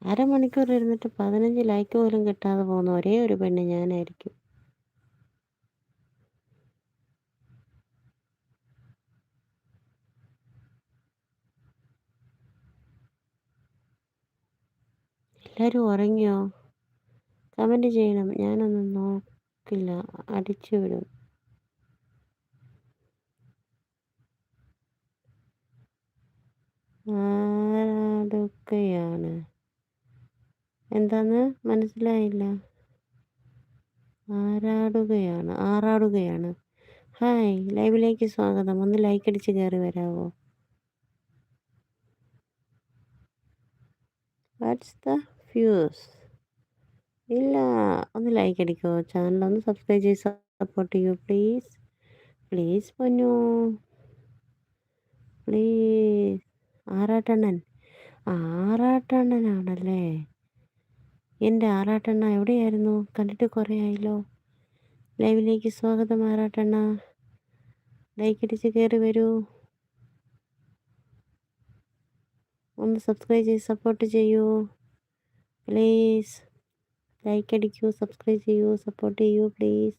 അരമണിക്കൂർ ഇരുന്നിട്ട് 15 ലൈക്ക് പോലും കിട്ടാതെ പോകുന്ന ഒരേ ഒരു പെണ്ണ് ഞാനായിരിക്കും. എല്ലാരും ഉറങ്ങിയോ? കമന്റ് ചെയ്യണം. ഞാനൊന്നും നോക്കില്ല. അടിച്ചു വിടും. ആരാടുകയാണ്? എന്താന്ന് മനസ്സിലായില്ല. ആറാടുകയാണ്. ഹായ്, ലൈവിലേക്ക് സ്വാഗതം. ഒന്ന് ലൈക്ക് അടിച്ച് കയറി വരാവോ? What's the fuse? ഇല്ല, ഒന്ന് ലൈക്ക് അടിക്കോ? ചാനലൊന്ന് സബ്സ്ക്രൈബ് ചെയ്ത് സപ്പോർട്ട് ചെയ്യൂ പ്ലീസ്. പ്ലീസ് പൊന്നു, പ്ലീസ്. ആറാട്ടണ്ണൻ. ആറാട്ടണ്ണനാണല്ലേ? എൻ്റെ ആറാട്ടണ്ണ എവിടെയായിരുന്നു? കണ്ടിട്ട് കുറേ ആയല്ലോ. ലൈവിലേക്ക് സ്വാഗതം ആറാട്ടണ്ണ. ലൈക്ക് അടിച്ച് കയറി വരൂ. ഒന്ന് സബ്സ്ക്രൈബ് ചെയ്ത് സപ്പോർട്ട് ചെയ്യൂ പ്ലീസ്. ലൈക്ക് അടിക്കൂ, സബ്സ്ക്രൈബ് ചെയ്യൂ, സപ്പോർട്ട് ചെയ്യൂ പ്ലീസ്.